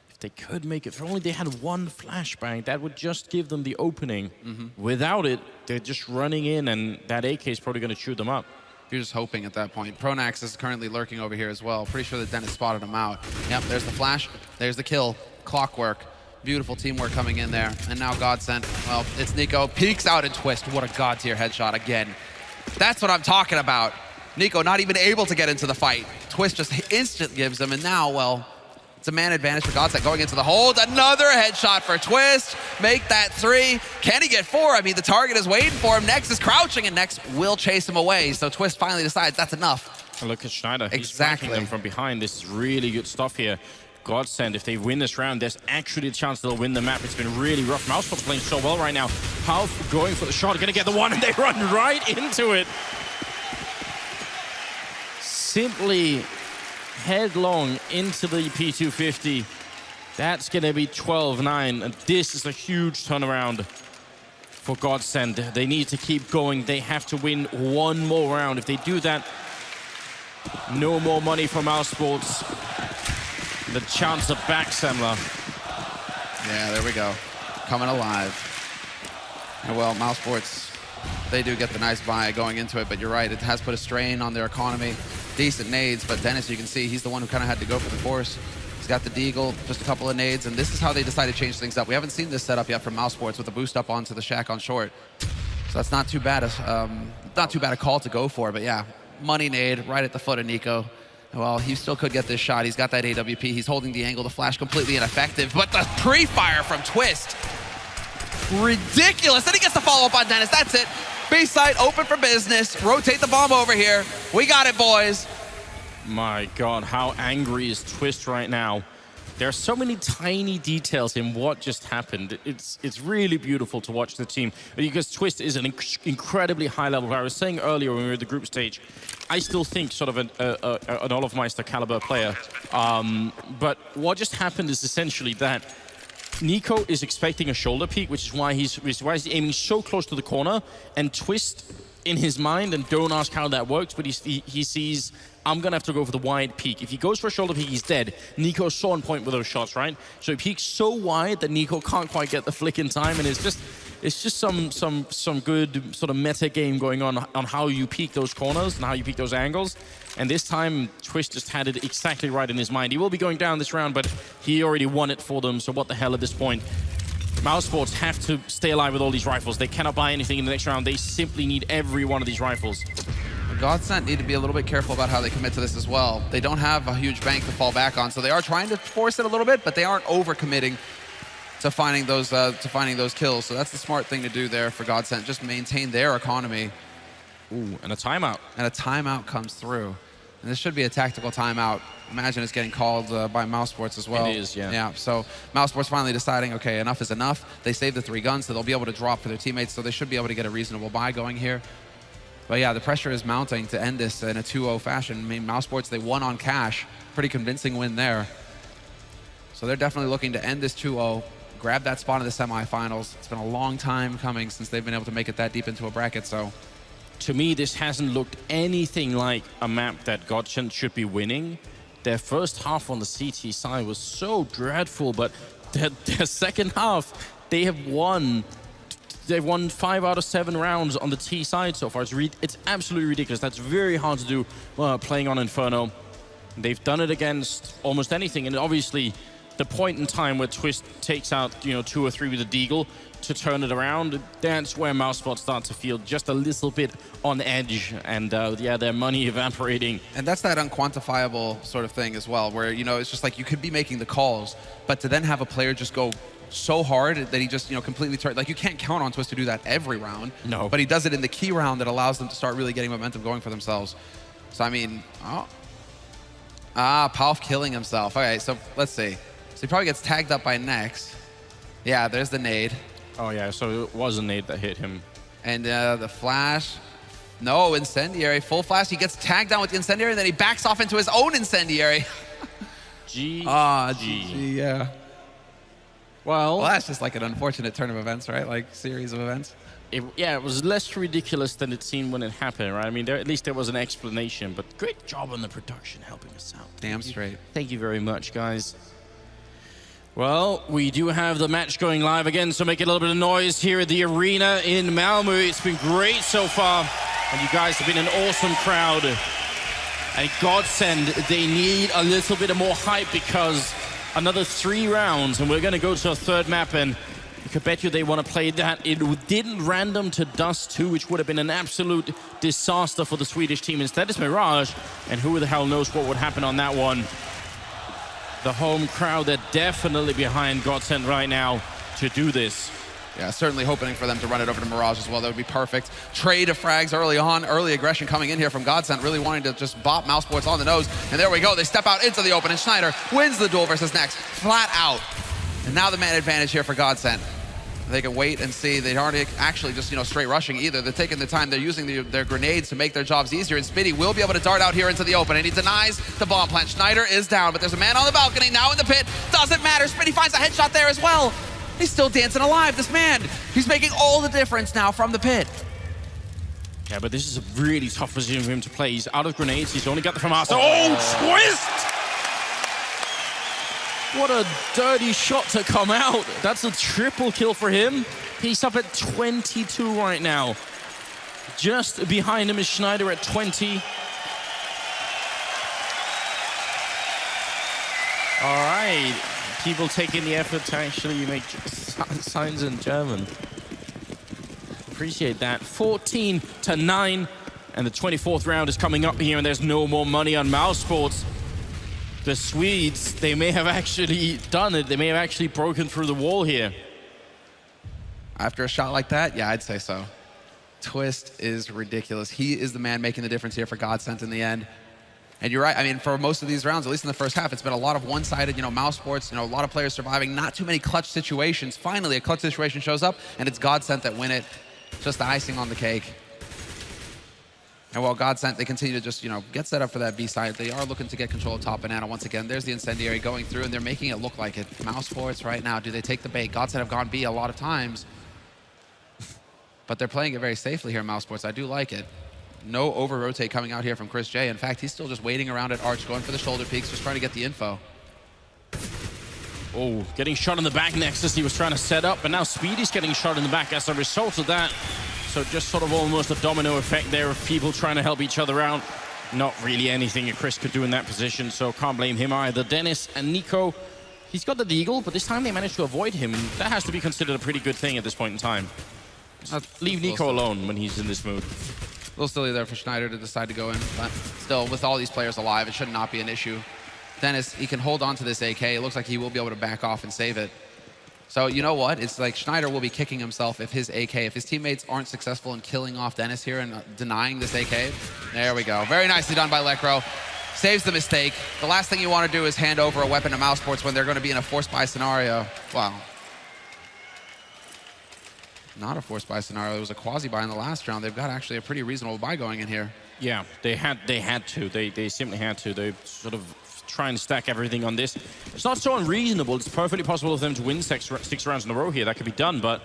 If they could make it, if only they had 1 flashbang, that would just give them the opening. Without it, they're just running in, and that AK is probably going to chew them up. You're just hoping at that point. Pronax is currently lurking over here as well. Pretty sure that Dennis spotted him out. Yep, there's the flash. There's the kill. Clockwork. Beautiful teamwork coming in there. And now Godsent, well, it's Nico. Peeks out and Twist. What a God tier headshot again. That's what I'm talking about. Nico not even able to get into the fight. Twist just instant gives him, and now, well, it's a man advantage for Godsent going into the hold. Another headshot for Twist. Make that 3. Can he get 4? I mean, the target is waiting for him. Nex is crouching, and Nex will chase him away. So Twist finally decides that's enough. And look at Schneider. Exactly. He's tracking them from behind. This is really good stuff here. Godsent, if they win this round, there's actually a chance they'll win the map. It's been really rough. mousesports playing so well right now. Half going for the shot, gonna get the 1, and they run right into it. Simply headlong into the P250. That's gonna be 12-9, and this is a huge turnaround for Godsent. They need to keep going. They have to win 1 more round. If they do that, no more money for mousesports. The chance of back, Semler. Yeah, there we go. Coming alive. And well, mousesports, they do get the nice buy going into it, but you're right, it has put a strain on their economy. Decent nades, but Dennis, you can see, he's the one who kind of had to go for the force. He's got the deagle, just a couple of nades, and this is how they decided to change things up. We haven't seen this setup yet from mousesports with the boost up onto the shack on short. So that's not too bad a call to go for, but yeah, money nade right at the foot of Nico. Well, he still could get this shot. He's got that AWP. He's holding the angle. The flash completely ineffective. But the pre-fire from Twist. Ridiculous. Then he gets the follow-up on Dennis. That's it. B-site open for business. Rotate the bomb over here. We got it, boys. My God, how angry is Twist right now? There are so many tiny details in what just happened. It's really beautiful to watch the team, because Twist is an incredibly high level. I was saying earlier when we were at the group stage, I still think sort of an Olofmeister caliber player. But what just happened is essentially that Nico is expecting a shoulder peek, which is why he's aiming so close to the corner, and Twist in his mind, and don't ask how that works, but he sees, I'm going to have to go for the wide peak. If he goes for a shoulder peek, he's dead. Nico's so on point with those shots, right? So he peeks so wide that Nico can't quite get the flick in time, and it's just some good sort of meta game going on how you peek those corners and how you peek those angles. And this time, Twist just had it exactly right in his mind. He will be going down this round, but he already won it for them, so what the hell at this point? mousesports have to stay alive with all these rifles. They cannot buy anything in the next round. They simply need every one of these rifles. Godsent need to be a little bit careful about how they commit to this as well. They don't have a huge bank to fall back on, so they are trying to force it a little bit, but they aren't over-committing to finding those kills. So that's the smart thing to do there for Godsent. Just maintain their economy. Ooh, and a timeout. And a timeout comes through. And this should be a tactical timeout. Imagine it's getting called by mousesports as well. It is, yeah. Yeah, so mousesports finally deciding, okay, enough is enough. They saved the 3 guns, so they'll be able to drop for their teammates, so they should be able to get a reasonable buy going here. But yeah, the pressure is mounting to end this in a 2-0 fashion. I mean, mousesports, they won on cash. Pretty convincing win there. So they're definitely looking to end this 2-0, grab that spot in the semifinals. It's been a long time coming since they've been able to make it that deep into a bracket, so. To me, this hasn't looked anything like a map that Godsent should be winning. Their first half on the CT side was so dreadful, but their second half, they have won. They've won 5 out of 7 rounds on the T side so far. It's absolutely ridiculous. That's very hard to do playing on Inferno. They've done it against almost anything, and obviously the point in time where Twist takes out 2 or 3 with a Deagle to turn it around, that's where mousesports start to feel just a little bit on edge, and yeah, their money evaporating. And that's that unquantifiable sort of thing as well, where it's just like you could be making the calls, but to then have a player just go so hard that he just completely turns, like you can't count on Twist to do that every round. No. But he does it in the key round that allows them to start really getting momentum going for themselves. So I mean, Palf killing himself. Okay, so let's see. So he probably gets tagged up by Nex. Yeah, there's the nade. Oh yeah, so it was a nade that hit him. And the flash. No, incendiary. Full flash. He gets tagged down with the incendiary, and then he backs off into his own incendiary. GG. GG, yeah. Well, that's just like an unfortunate turn of events, right? Like series of events. Yeah, it was less ridiculous than it seemed when it happened, right? I mean, at least there was an explanation, but great job on the production helping us out. Damn straight. Thank you very much, guys. Well, we do have the match going live again, so make a little bit of noise here at the arena in Malmo. It's been great so far, and you guys have been an awesome crowd. And Godsend, they need a little bit of more hype because another 3 rounds, and we're going to go to a 3rd map, and I could bet you they want to play that. It didn't random to Dust 2, which would have been an absolute disaster for the Swedish team. Instead, it's Mirage, and who the hell knows what would happen on that one. The home crowd, they're definitely behind Godsent right now to do this. Yeah, certainly hoping for them to run it over to Mirage as well. That would be perfect. Trade of frags early on. Early aggression coming in here from Godsent, really wanting to just bop mousesports on the nose. And there we go. They step out into the open, and Schneider wins the duel versus Nex, flat out. And now the man advantage here for Godsent. They can wait and see. They aren't actually just, straight rushing either. They're taking the time. They're using their grenades to make their jobs easier. And Spitty will be able to dart out here into the open. And he denies the bomb plant. Schneider is down, but there's a man on the balcony now in the pit. Doesn't matter. Spitty finds a headshot there as well. He's still dancing alive, this man. He's making all the difference now from the pit. Yeah, but this is a really tough position for him to play. He's out of grenades. He's only got the from Master. Oh, Twist! What a dirty shot to come out. That's a triple kill for him. He's up at 22 right now. Just behind him is Schneider at 20. All right. People taking the effort to actually make signs in German. Appreciate that. 14-9. And the 24th round is coming up here, and there's no more money on mousesports. The Swedes, they may have actually done it. They may have actually broken through the wall here. After a shot like that, yeah, I'd say so. Twist is ridiculous. He is the man making the difference here for Godsent in the end. And you're right. I mean, for most of these rounds, at least in the first half, it's been a lot of one-sided, mousesports, a lot of players surviving, not too many clutch situations. Finally, a clutch situation shows up, and it's Godsent that win it. Just the icing on the cake. And while Godsent, they continue to just, get set up for that B side. They are looking to get control of top banana once again. There's the incendiary going through, and they're making it look like it. mousesports right now, do they take the bait? Godsent have gone B a lot of times. But they're playing it very safely here, mousesports. I do like it. No over-rotate coming out here from Chris J. In fact, he's still just waiting around at Arch, going for the shoulder peaks, just trying to get the info. Oh, getting shot in the back next as he was trying to set up, but now Speedy's getting shot in the back as a result of that. So just sort of almost a domino effect there of people trying to help each other out. Not really anything that Chris could do in that position, so can't blame him either. Dennis and Nico, he's got the deagle, but this time they managed to avoid him. That has to be considered a pretty good thing at this point in time. Leave Nico alone when he's in this mood. A little silly there for Schneider to decide to go in, but still, with all these players alive, it should not be an issue. Dennis, he can hold on to this AK. It looks like he will be able to back off and save it. So you know what? It's like Schneider will be kicking himself if his AK, if his teammates aren't successful in killing off Dennis here and denying this AK. There we go. Very nicely done by Lekro. saves the mistake. The last thing you want to do is hand over a weapon to mousesports when they're going to be in a forced buy scenario. Wow. Not a forced buy scenario. It was a quasi buy in the last round. They've got actually a pretty reasonable buy going in here. Yeah, they had to. They simply had to. They sort of try and stack everything on this. It's not so unreasonable. It's perfectly possible for them to win six rounds in a row here. That could be done, but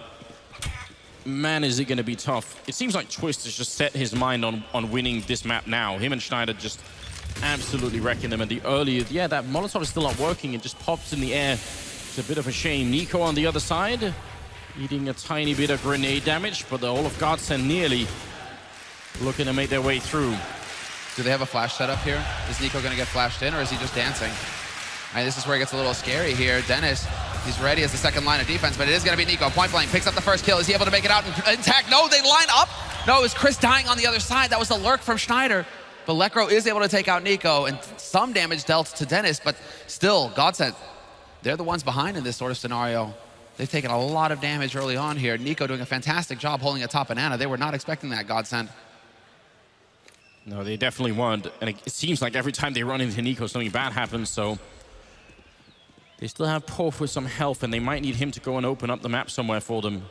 man, is it going to be tough. It seems like Twist has just set his mind on winning this map now. Him and Schneider just absolutely wrecking them. And the earlier, yeah, that Molotov is still not working. It just pops in the air. It's a bit of a shame. Nico on the other side, eating a tiny bit of grenade damage, but all of Godsent nearly looking to make their way through. Do they have a flash setup here? Is Nico going to get flashed in, or is he just dancing? This is where it gets a little scary here. Dennis, he's ready as the second line of defense, but it is going to be Nico. Point blank, picks up the first kill. Is he able to make it out intact? No, they line up. No, it was Chris dying on the other side. That was the lurk from Schneider. But Lekro is able to take out Nico, and some damage dealt to Dennis, but still, Godsent, they're the ones behind in this sort of scenario. They've taken a lot of damage early on here. Nico doing a fantastic job holding a top banana. They were not expecting that, Godsent. No, they definitely weren't. And it seems like every time they run into Nico, something bad happens, so they still have Porf with some health, and they might need him to go and open up the map somewhere for them.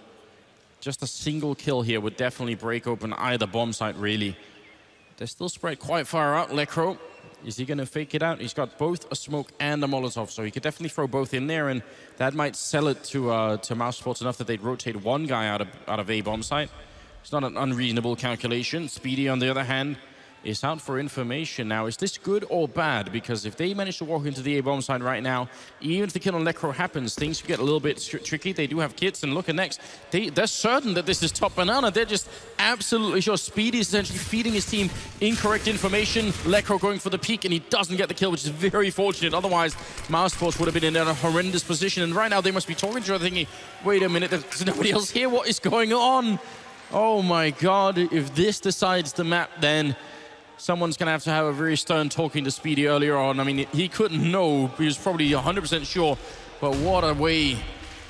Just a single kill here would definitely break open either bomb site, really. They're still spread quite far out. Lekro, is he going to fake it out? He's got both a smoke and a Molotov, so he could definitely throw both in there, and that might sell it to mousesports enough that they'd rotate one guy out of a bomb site. It's not an unreasonable calculation. Speedy, on the other hand, is out for information now. Is this good or bad? Because if they manage to walk into the A-bomb side right now, even if the kill on Lekro happens, things could get a little bit tricky. They do have kits, and look at next. They're certain that this is top banana. They're just absolutely sure. Speedy is essentially feeding his team incorrect information. Lekro going for the peak, and he doesn't get the kill, which is very fortunate. Otherwise, mousesports would have been in a horrendous position, and right now they must be talking to each other thinking, wait a minute, there's nobody else here. What is going on? Oh my God, if this decides the map, then someone's going to have a very stern talking to Speedy earlier on. I mean, he couldn't know. He was probably 100% sure. But what a way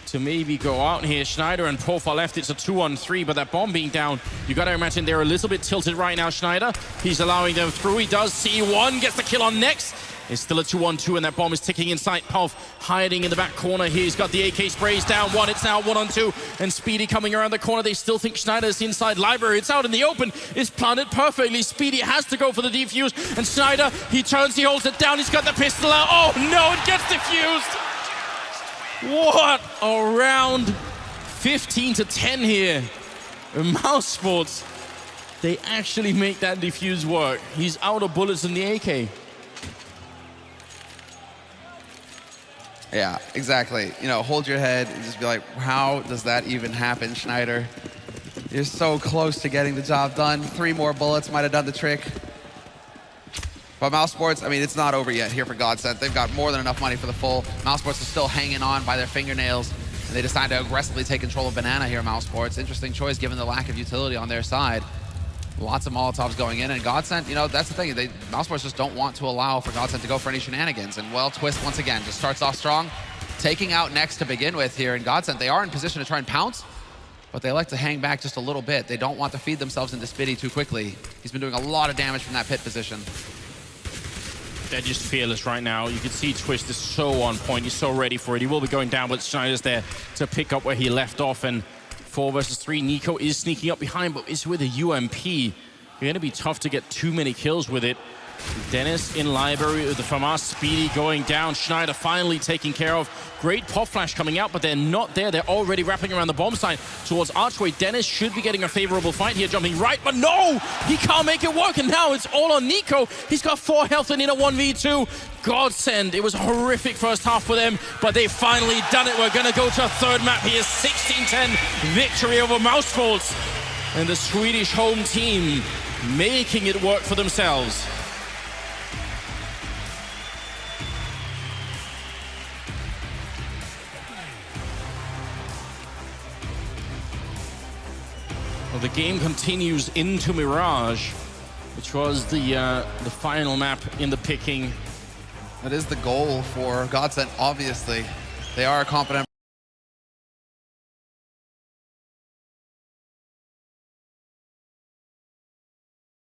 to maybe go out here. Schneider and Porf are left. It's a 2-on-3, but that bomb being down, you got to imagine they're a little bit tilted right now, Schneider. He's allowing them through. He does see one, gets the kill on next. It's still a 2-on-2, and that bomb is ticking inside. Porf hiding in the back corner here. He's got the AK sprays down one. It's now 1-on-2, and Speedy coming around the corner. They still think Schneider's inside library. It's out in the open. It's planted perfectly. Speedy has to go for the defuse, and Schneider, he turns, he holds it down. He's got the pistol out. Oh no, it gets defused. What a round. 15-10 here. mousesports, they actually make that defuse work. He's out of bullets in the AK. Yeah, exactly. You know, hold your head and just be like, how does that even happen, Schneider? You're so close to getting the job done. 3 more bullets might have done the trick. But mousesports, I mean, it's not over yet here for Godsent. They've got more than enough money for the full. mousesports is still hanging on by their fingernails, and they decide to aggressively take control of Banana here, mousesports. Interesting choice given the lack of utility on their side. Lots of Molotovs going in, and Godsent, you know, that's the thing. mousesports just don't want to allow for Godsent to go for any shenanigans. And, well, Twist, once again, just starts off strong, taking out next to begin with here. And Godsent, they are in position to try and pounce, but they like to hang back just a little bit. They don't want to feed themselves into Spitty too quickly. He's been doing a lot of damage from that pit position. They're just fearless right now. You can see Twist is so on point. He's so ready for it. He will be going down, but Schneider's there to pick up where he left off. And 4 versus 3, Nico is sneaking up behind, but it's with a UMP. You're going to be tough to get too many kills with it. Dennis in library with the FAMAS. Speedy going down. Schneider finally taken care of. Great pop flash coming out, but they're not there. They're already wrapping around the bomb site towards Archway. Dennis should be getting a favorable fight here, jumping right, but no! He can't make it work, and now it's all on Nico. He's got 4 health and in a 1v2. Godsend. It was a horrific first half for them, but they've finally done it. We're going to go to a third map here. 16-10 victory over mousesports. And the Swedish home team making it work for themselves. Well, the game continues into Mirage, which was the final map in the picking. That is the goal for Godsent, obviously. They are a competent